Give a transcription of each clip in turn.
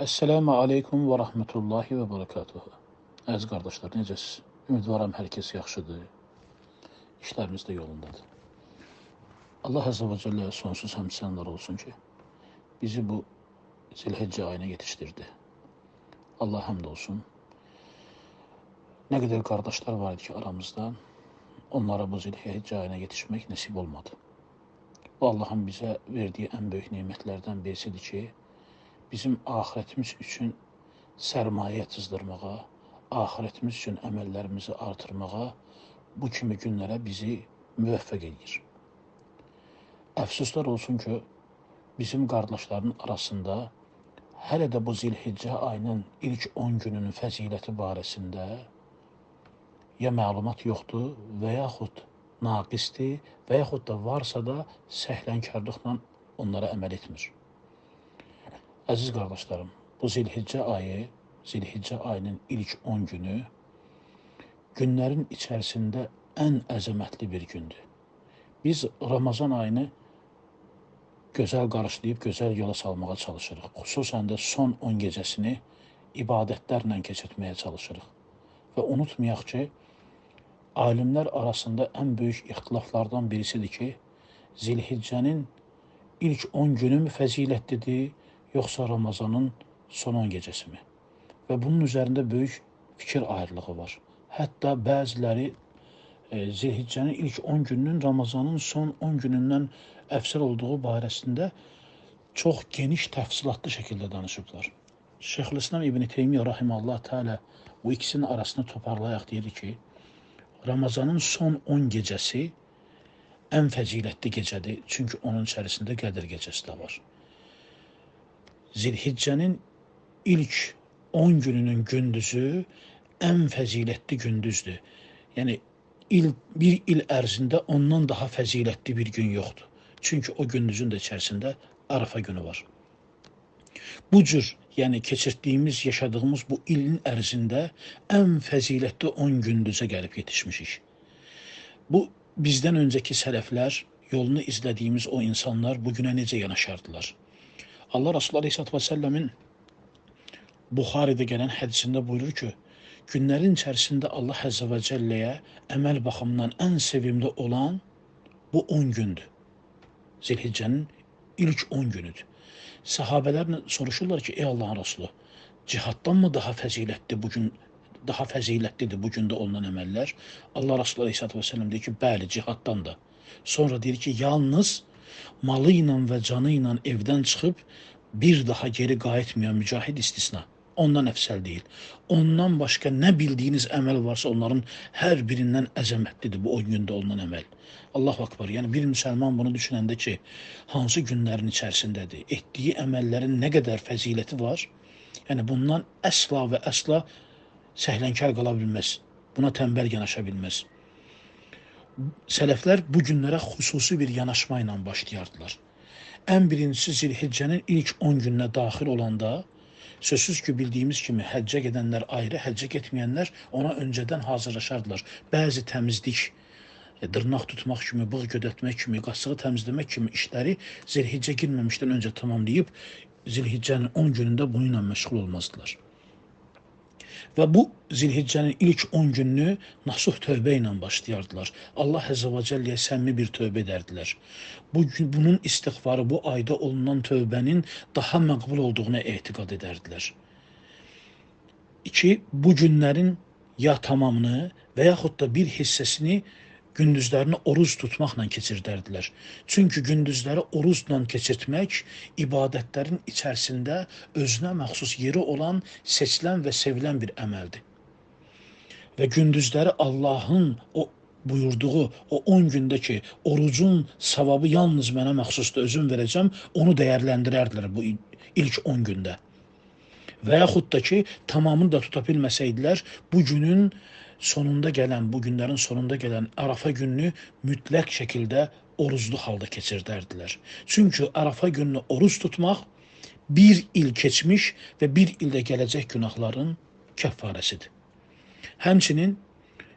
Esselamu aleykum və rəhmətullahi və barakatuhu. Əziz qardaşlar, necəsiz? Ümidvaram hər kəs yaxşıdır. İşlərimiz də yolundadır. Allah Əzə və Cəllə sonsuz həmsənlər olsun ki, bizi bu Zilhiccə ayına yetişdirdi. Allah həmd olsun. Nə qədər qardaşlar var idi ki, aramızda, onlara bu Zilhiccə ayına yetişmək nəsib olmadı. Bu Allahın bizə verdiyi ən böyük nemətlərdən birisidir ki, bizim ahirətimiz üçün sərmayə cızdırmağa, ahirətimiz üçün əməllərimizi artırmağa bu kimi günlərə bizi müvəffəq edir. Əfsuslar olsun ki, bizim qardaşların arasında hələ də bu Zilhiccə ayının ilk 10 gününün fəziləti barəsində ya məlumat yoxdur və yaxud naqisdir və yaxud da varsa da səhlənkarlıqla onlara əməl etmir. Əziz qardaşlarım, bu Zilhiccə ayının ilk 10 günü günlərin içərisində ən əzəmətli bir gündür. Biz Ramazan ayını gözəl qarşılayıb, gözəl yola salmağa çalışırıq. Xüsusən də son 10 gecəsini ibadətlərlə keçirtməyə çalışırıq. Və unutmayaq ki, alimlər arasında ən böyük ixtilaflardan birisidir ki, Zilhiccənin ilk 10 günü mü fəzilətlidir, yoxsa Ramazanın son 10 gecəsi mi? Və bunun üzərində böyük fikir ayrılığı var. Hətta bəziləri Zilhiccənin ilk 10 gününün Ramazanın son 10 günündən əfsər olduğu barəsində çox geniş təfsilatlı şəkildə danışıblar. Şeyxülislam İbn Teymiyyə rahimehullah təala bu ikisinin arasını toparlayaq deyir ki, Ramazanın son 10 gecəsi ən fəzilətli gecədir, çünki onun içərisində Qədr gecəsi də var. Zilhiccənin ilk 10 gününün gündüzü ən fəzilətli gündüzdür. Yəni, bir il ərzində ondan daha fəzilətli bir gün yoxdur. Çünki o gündüzün də içərisində Arafa günü var. Bu cür, yəni keçirdiyimiz, yaşadığımız bu ilin ərzində ən fəzilətli 10 gündüzə gəlib yetişmişik. Bu, bizdən öncəki sələflər, yolunu izlədiyimiz o insanlar bugünə necə yanaşardılar? Allah Resulü Aleyhisselatü Vesselam'ın Buxaridə gələn hədisində buyurur ki, günlərin içərisində Allah Əzzə və Cəlləyə əməl baxımından ən sevimli olan bu 10 gündür. Zilhiccənin ilk 10 günüdür. Səhabələr soruşurlar ki, ey Allahın Resulü, cihaddan mı daha fəzilətlidir bu gündə olunan əməllər? Allah Resulü Aleyhisselatü Vesselam deyir ki, bəli, cihaddan da. Sonra deyir ki, yalnız malı ilə və canı ilə evdən çıxıb bir daha geri qayıtmayan mücahid istisna. Ondan əfsəl deyil. Ondan başqa nə bildiyiniz əməl varsa onların hər birindən əzəmətlidir bu 10 gündə olunan əməl. Allahu Akbar. Yəni bir müsəlman bunu düşünəndə ki, hansı günlərin içərisindədir, etdiyi əməllərin nə qədər fəziləti var, yəni bundan əsla və əsla səhlənkar qala bilməz. Buna tənbəl yanaşa bilməz. Sələflər bu günlərə xüsusi bir yanaşma ilə başlayardılar. Ən birincisi Zilhiccənin ilk 10 gününə daxil olanda, sözsüz ki, bildiyimiz kimi həccə gedənlər ayrı, həccə getməyənlər ona öncədən hazırlaşardılar. Bəzi təmizlik, dırnaq tutmaq kimi, bığ gödətmək kimi, qasığı təmizləmək kimi işləri Zilhiccə girməmişdən öncə tamamlayıb, Zilhiccənin 10 günündə bununla məşğul olmazdılar. Və bu Zilhiccənin ilk 10 gününü nasuh tövbə ilə başlayardılar. Allah Əzzə və Cəlləyə səmimi bir tövbə edərdilər. Bunun istiğfarı, bu ayda olunan tövbənin daha məqbul olduğuna etiqad edərdilər. 2. Bu günlərin ya tamamını və yaxud da bir hissəsini gündüzlərini oruz tutmaqla keçirdərdilər. Çünki gündüzləri oruzla keçirtmək ibadətlərin içərisində özünə məxsus yeri olan, seçilən və sevilən bir əməldir. Və gündüzləri Allahın o buyurduğu o 10 gündə ki, orucun savabı yalnız mənə məxsusdur, özüm verəcəm, onu dəyərləndirərdilər bu ilk 10 gündə. Və yaxud da ki, tamamını da tuta bilməsəydilər, bu günün sonunda gələn, bu günlərin sonunda gələn Arafa gününü mütləq şəkildə oruzlu halda keçirdərdilər. Çünki Arafa gününü oruz tutmaq bir il keçmiş və bir ildə gələcək günahların kəffarəsidir. Həmçinin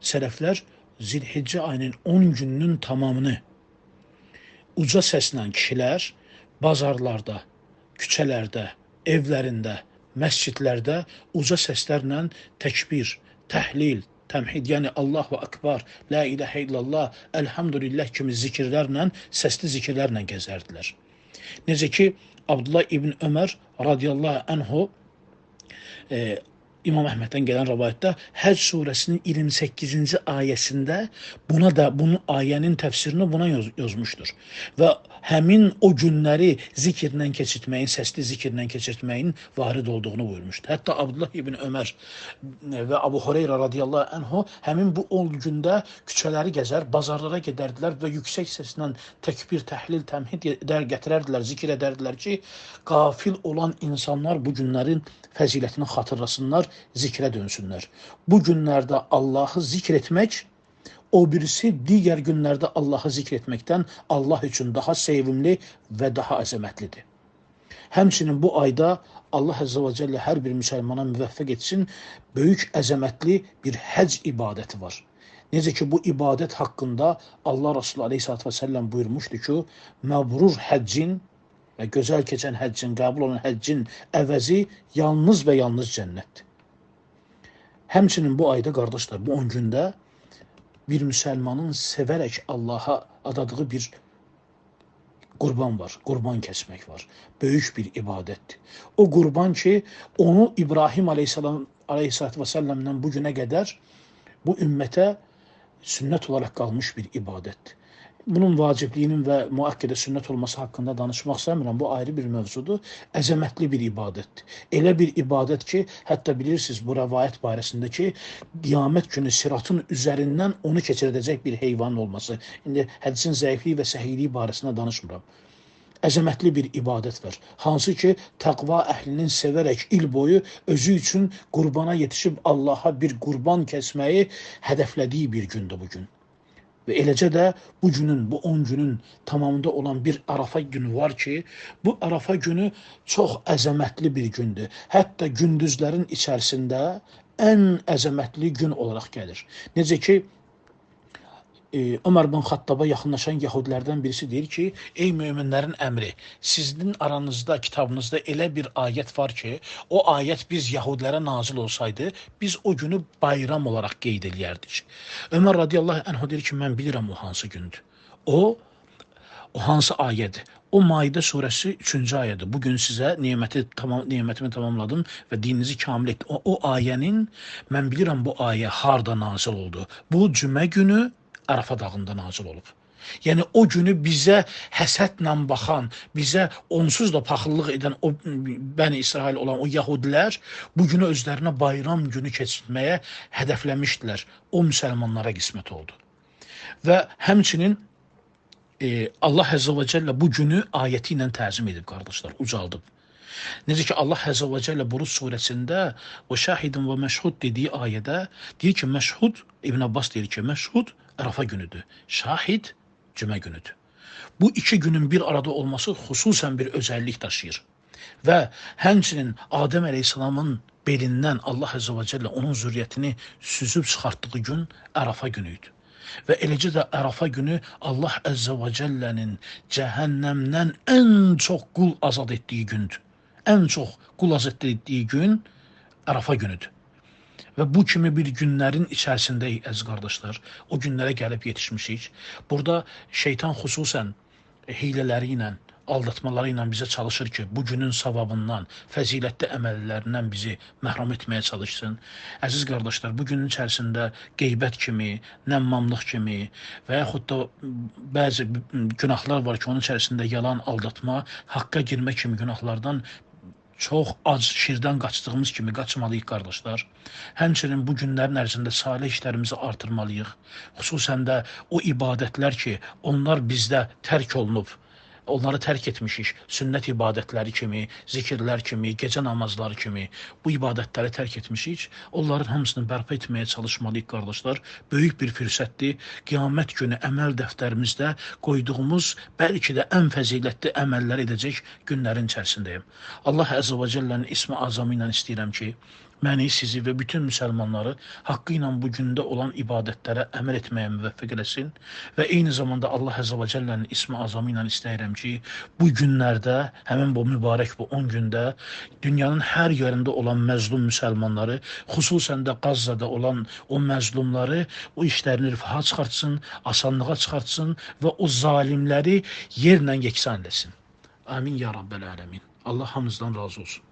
sələflər Zilhiccə ayının 10 gününün tamamını uca səslə kişilər bazarlarda, küçələrdə, evlərində, məscidlərdə uca səslərlə təkbir, təhlil, təmhid, yəni Allahu Akbar, La ilahə illallah, Elhamdülillah kimi zikirlərlə, səsli zikirlərlə gəzərdilər. Necə ki, Abdullah ibn Ömər radiyallahu anhu İmam Əhməddən gələn rəvayətdə Həcc surəsinin 28-ci ayəsində bunun ayənin təfsirini buna yazmışdır. Və həmin o günləri zikirlə keçirtməyin, səsli zikirlə keçirtməyin varid olduğunu buyurmuşdur. Hətta Abdullah ibn Ömər və Abu Hureyra radiyallahu anhu həmin bu 10 gündə küçələri gəzər, bazarlara gedərdilər və yüksək səslə təkbir, təhlil, təmhid gətirərdilər, zikir edərdilər ki, qafil olan insanlar bu günlərin fəzilətini xatırlasınlar, zikrə dönsünlər. Bu günlərdə Allahı zikr etmək, o birisi digər günlərdə Allahı zikr etməkdən Allah üçün daha sevimli və daha əzəmətlidir. Həmçinin bu ayda Allah Əzzə və Cəllə hər bir müsəlmana müvəffəq etsin, böyük əzəmətli bir həcc ibadəti var. Necə ki, bu ibadət haqqında Allah Rasulü Aleyhisselatü Vesselam buyurmuşdu ki, məbrur həccin və gözəl keçən həccin, qəbul olan həccin əvəzi yalnız və yalnız cənnətdir. Həmçinin bu ayda, qardaşlar, bu 10 gündə bir müsəlmanın sevərək Allaha adadığı bir qurban var, qurban kəsmək var. Böyük bir ibadətdir. O qurban ki, onu İbrahim Aleyhisselatü Vesselam'dan bu günə qədər bu ümmətə sünnət olaraq qalmış bir ibadətdir. Bunun vacibliyinin və müəkkədə sünnət olması haqqında danışmaq istəmirəm. Bu ayrı bir mövzudur. Əzəmətli bir ibadətdir. Elə bir ibadət ki, hətta bilirsiniz bu rəvayət barəsində ki, qiyamət günü siratın üzərindən onu keçirdəcək bir heyvanın olması. İndi hədisin zəifliyi və səhiyliyi barəsində danışmıram. Əzəmətli bir ibadət var. Hansı ki, təqva əhlinin sevərək il boyu özü üçün qurbana yetişib Allaha bir qurban kəsməyi hədəflədiyi bir gündür bugün. Və eləcə də bu günün, bu 10 günün tamamında olan bir Arafa günü var ki, bu Arafa günü çox əzəmətli bir gündür. Hətta gündüzlərin içərisində ən əzəmətli gün olaraq gəlir. Necə ki, Ömər bin Xattaba yaxınlaşan yahudilərdən birisi deyir ki, ey möminlərin əmri, sizin aranızda, kitabınızda elə bir ayət var ki, o ayət biz yahudilərə nazil olsaydı, biz o günü bayram olaraq qeyd eləyərdik. Ömər radiyallahu anh deyir ki, mən bilirəm o hansı gündür. O hansı ayədir? O Maidə surəsi 3-cü ayədir. Bugün sizə nemətimi tamamladım və dininizi kamil etdim. O ayənin, mən bilirəm bu ayə harda nazil oldu. Bu cümə günü Arafa dağında nazil olub. Yəni o günü bizə həsədlə baxan, bizə onsuz da paxıllıq edən o Bəni İsrail olan o yahudilər bu günü özlərinə bayram günü keçirməyə hədəfləmişdilər. O müsəlmanlara qismət oldu. Və həmçinin Allah Əzzə və Cəllə bu günü ayəti ilə təzim edib, qardaşlar, ucaldıb. Necə ki, Allah Əzzə və Cəllə Buruc surəsində və şahidin və məşhud dediyi ayədə deyir ki, məşhud, İbn Abbas deyir ki, məşhud Arafa günüdür, şahid cümə günüdür. Bu iki günün bir arada olması xüsusən bir özəllik daşıyır. Və həmçinin Adəm əleyhissalamın belindən Allah Əzzə və Cəllə onun zürriyyətini süzüb çıxartdığı gün Arafa günüydü. Və eləcə də Arafa günü Allah Əzzə və Cəllənin cəhənnəmdən ən çox qul azad etdiyi gündür. Ən çox qul azad etdiyi gün Arafa günüdür. Və bu kimi bir günlərin içərisindəyik, əziz qardaşlar. O günlərə gəlib yetişmişik. Burada şeytan xüsusən hiylələri ilə, aldatmaları ilə bizə çalışır ki, bu günün savabından, fəzilətli əməllərindən bizi məhrum etməyə çalışsın. Əziz qardaşlar, bu günün içərisində qeybət kimi, nəmmamlıq kimi və yaxud da bəzi günahlar var ki, onun içərisində yalan, aldatma, haqqa girmə kimi günahlardan çox az şirdən qaçdığımız kimi qaçmalıyıq, qardaşlar. Həmçinin bu günlərin ərzində salih işlərimizi artırmalıyıq. Xüsusən də o ibadətlər ki, onlar bizdə tərk olunub, onları tərk etmişik. Sünnət ibadətləri kimi, zikirlər kimi, gecə namazları kimi bu ibadətləri tərk etmişik. Onların hamısını bərpa etməyə çalışmalıyıq, qardaşlar. Böyük bir fürsətdir. Qiyamət günü əməl dəftərimizdə qoyduğumuz bəlkə də ən fəzilətli əməllər edəcək günlərin içərisindəyim. Allah Əzzə və Cəllənin ismi azamı ilə istəyirəm ki, məni, sizi və bütün müsəlmanları haqqı ilə bu gündə olan ibadətlərə əməl etməyə müvəffəq eləsin və eyni zamanda Allah Əzza və Cəllənin ismi azamı ilə istəyirəm ki, bu günlərdə, həmin bu mübarək bu 10 gündə dünyanın hər yerində olan məzlum müsəlmanları, xüsusən də Qazzada olan o məzlumları o işlərini rifaha çıxartsın, asanlığa çıxartsın və o zalimləri yerlə yeksan eləsin. Amin ya Rabbəl Ələmin. Allah hamınızdan razı olsun.